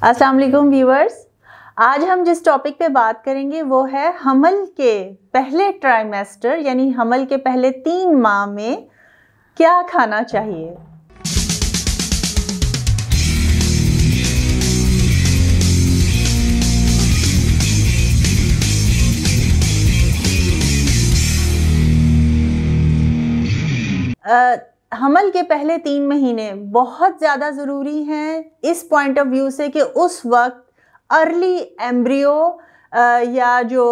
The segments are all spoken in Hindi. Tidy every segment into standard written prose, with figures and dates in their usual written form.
अस्सलाम वालेकुम व्यूअर्स। आज हम जिस टॉपिक पे बात करेंगे वो है हमल के पहले ट्राइमेस्टर यानी हमल के पहले 3 माह में क्या खाना चाहिए। हमल के पहले 3 महीने बहुत ज़्यादा ज़रूरी हैं इस पॉइंट ऑफ व्यू से कि उस वक्त अर्ली एम्ब्रियो या जो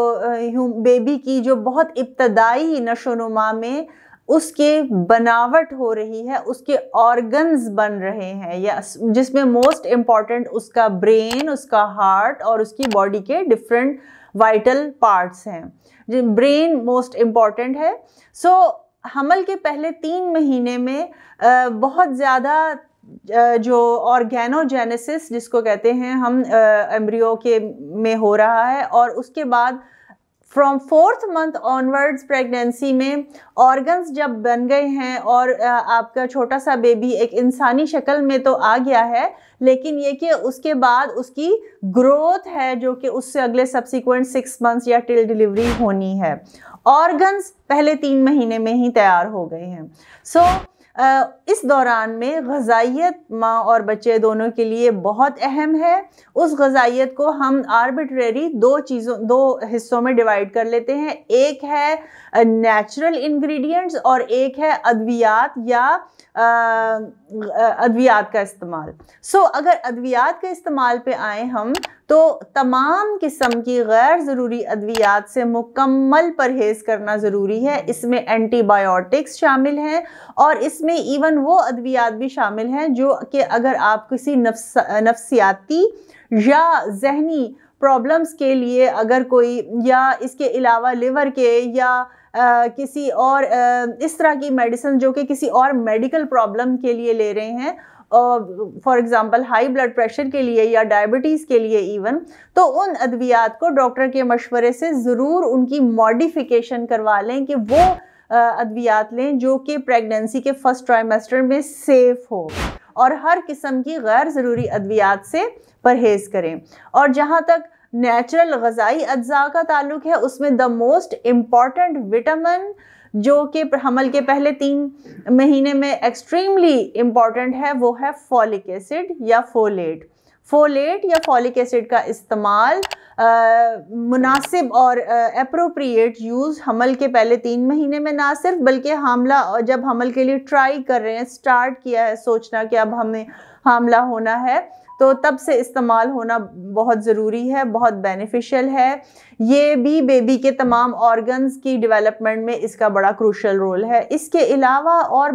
बेबी की जो बहुत इब्तदाई नशोनुमा में उसके बनावट हो रही है, उसके ऑर्गन्स बन रहे हैं, या जिसमें मोस्ट इम्पॉर्टेंट उसका ब्रेन, उसका हार्ट और उसकी बॉडी के डिफरेंट वाइटल पार्ट्स हैं। ब्रेन मोस्ट इम्पॉर्टेंट है। सो हमल के पहले 3 महीने में बहुत ज़्यादा जो ऑर्गेनोजेनेसिस जिसको कहते हैं हम एम्ब्रियो के में हो रहा है, और उसके बाद from 4th month onwards pregnancy में ऑर्गन्स जब बन गए हैं और आपका छोटा सा बेबी एक इंसानी शक्ल में तो आ गया है, लेकिन ये कि उसके बाद उसकी ग्रोथ है जो कि उससे अगले सब्सिक्वेंट 6 मंथ्स या टिल डिलीवरी होनी है। ऑर्गन्स पहले 3 महीने में ही तैयार हो गए हैं। सो इस दौरान में ग़िज़ाइयत माँ और बच्चे दोनों के लिए बहुत अहम है। उस ग़िज़ाइयत को हम आर्बिट्रेरी 2 हिस्सों में डिवाइड कर लेते हैं। एक है नेचुरल इंग्रेडिएंट्स और एक है अद्वियात या अद्वियात का इस्तेमाल। सो अगर अद्वियात के इस्तेमाल पे आए हम तो तमाम किस्म की गैर ज़रूरी अद्वियात से मुकम्मल परहेज़ करना ज़रूरी है। इसमें एंटीबायोटिक्स शामिल हैं और इसमें इवन वो अद्वियात भी शामिल हैं जो कि अगर आप किसी नफ्सियाती या जहनी प्रॉब्लम्स के लिए अगर कोई, या इसके अलावा लिवर के या किसी और इस तरह की मेडिसिन जो कि किसी और मेडिकल प्रॉब्लम के लिए ले रहे हैं, for example high blood pressure के लिए या डायबिटीज़ के लिए इवन, तो उन अद्वियात को डॉक्टर के मशवरे से ज़रूर उनकी मॉडिफिकेशन करवा लें कि वो अद्वियात लें जो कि प्रेगनेंसी के फर्स्ट ट्राइमेस्टर में सेफ़ हो, और हर किस्म की गैर ज़रूरी अद्वियात से परहेज़ करें। और जहाँ तक नेचुरल ग़िज़ाई अज्जा का ताल्लुक़ है, उसमें द मोस्ट इम्पॉर्टेंट विटामिन जो कि हमल के पहले 3 महीने में एक्सट्रीमली इम्पॉर्टेंट है वो है फॉलिक एसिड या फोलेट। फोलेट या फॉलिक एसिड का इस्तेमाल मुनासिब और एप्रोप्रिएट यूज़ हमल के पहले 3 महीने में ना सिर्फ बल्कि हामला जब हमल के लिए ट्राई कर रहे हैं, स्टार्ट किया है सोचना कि अब हमें हामला होना है, तो तब से इस्तेमाल होना बहुत ज़रूरी है, बहुत बेनिफिशियल है। ये भी बेबी के तमाम ऑर्गन्स की डेवलपमेंट में इसका बड़ा क्रूशल रोल है। इसके अलावा और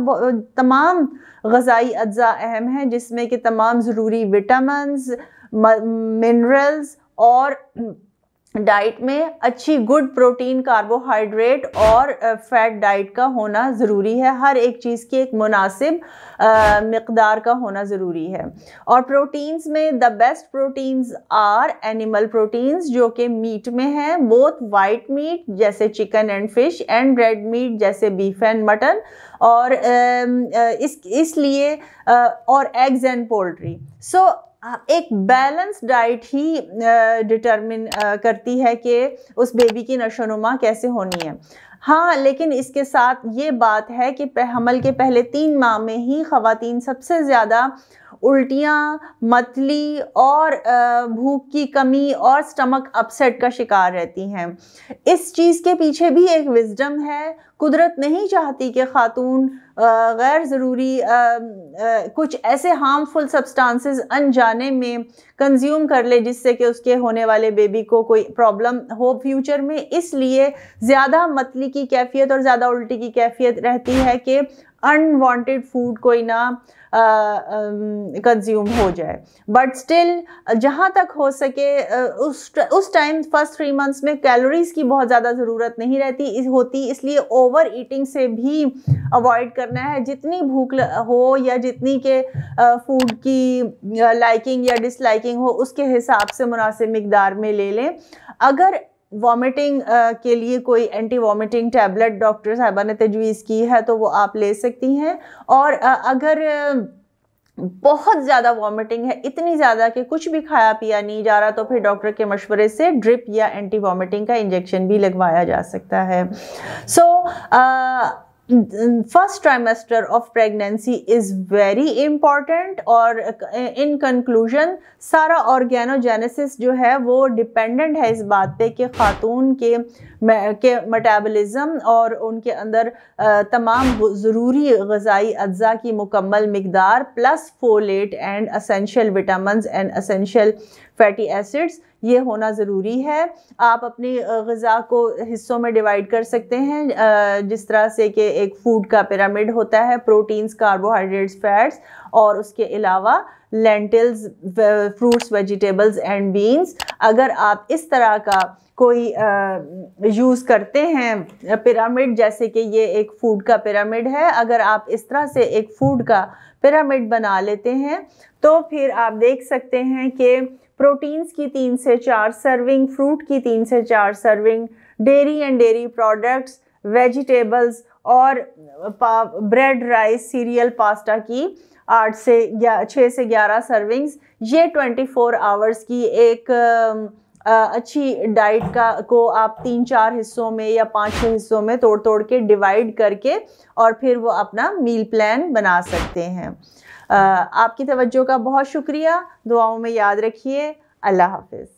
तमाम ग़िज़ाई अज्जा अहम हैं जिसमें कि तमाम ज़रूरी विटामिन्स, मिनरल्स और डाइट में अच्छी गुड प्रोटीन, कार्बोहाइड्रेट और फैट डाइट का होना ज़रूरी है। हर एक चीज़ की एक मुनासिब मिक़दार का होना ज़रूरी है। और प्रोटीन्स में the best proteins are animal proteins जो कि मीट में हैं, बोथ वाइट मीट जैसे chicken and fish and red meat जैसे बीफ एंड मटन, और इसलिए और एग्स एंड पोल्ट्री। सो एक बैलेंस डाइट ही डिटरमिन करती है कि उस बेबी की नशोनुमा कैसे होनी है। हाँ, लेकिन इसके साथ ये बात है कि हमल के पहले 3 माह में ही ख़वातीन सबसे ज़्यादा उल्टियाँ, मतली और भूख की कमी और स्टमक अपसेट का शिकार रहती हैं। इस चीज़ के पीछे भी एक विज़डम है। कुदरत नहीं चाहती कि ख़ातून गैर ज़रूरी कुछ ऐसे हार्मफुल सब्सटेंसेस अनजाने में कंज्यूम कर ले जिससे कि उसके होने वाले बेबी को कोई प्रॉब्लम हो फ्यूचर में। इसलिए ज़्यादा मतली की कैफियत और ज़्यादा उल्टी की कैफियत रहती है कि अनवांटेड फूड कोई ना कंज्यूम हो जाए। बट स्टिल जहाँ तक हो सके उस टाइम फर्स्ट 3 मंथ्स में कैलोरीज़ की बहुत ज़्यादा ज़रूरत नहीं होती, इसलिए ओवर ईटिंग से भी अवॉइड करना है। जितनी भूख हो या जितनी के फूड की लाइकिंग या डिसलाइकिंग हो उसके हिसाब से मुनासिब मिकदार में ले लें। अगर वॉमिटिंग के लिए कोई एंटी वॉमिटिंग टैबलेट डॉक्टर साहिबा ने तजवीज़ की है तो वो आप ले सकती हैं। और अगर बहुत ज़्यादा वॉमिटिंग है, इतनी ज़्यादा कि कुछ भी खाया पिया नहीं जा रहा, तो फिर डॉक्टर के मशवरे से ड्रिप या एंटी वॉमिटिंग का इंजेक्शन भी लगवाया जा सकता है। First trimester of pregnancy is very important, और इन कंक्लूजन सारा ऑर्गेनोजेनेसिस जो है वो डिपेंडेंट है इस बात पे कि खातून के मेटाबॉलिज्म और उनके अंदर तमाम ज़रूरी ग़िज़ाई अज्जा की मुकम्मल मिकदार plus folate and essential vitamins and essential fatty acids ये होना ज़रूरी है। आप अपनी ग़िज़ा को हिस्सों में डिवाइड कर सकते हैं, जिस तरह से कि एक फूड का पिरामिड होता है, प्रोटीन्स, कार्बोहाइड्रेट्स, फैट्स, और उसके अलावा lentils, fruits, vegetables and beans. अगर आप इस तरह का कोई यूज़ करते हैं पिरामिड, जैसे कि ये एक फूड का पिरामिड है, अगर आप इस तरह से एक फूड का पिरामिड बना लेते हैं तो फिर आप देख सकते हैं कि प्रोटीन्स की 3 से 4 सर्विंग, फ्रूट की 3 से 4 serving, dairy and dairy products, vegetables और ब्रेड, राइस, सीरियल, पास्ता की 6 से 11 सर्विंग्स, ये 24 आवर्स की एक अच्छी डाइट को आप 3-4 हिस्सों में या 5-6 हिस्सों में तोड़ तोड़ के डिवाइड करके और फिर वो अपना मील प्लान बना सकते हैं। आपकी तवज्जो का बहुत शुक्रिया, दुआओं में याद रखिए। अल्लाह हाफिज़।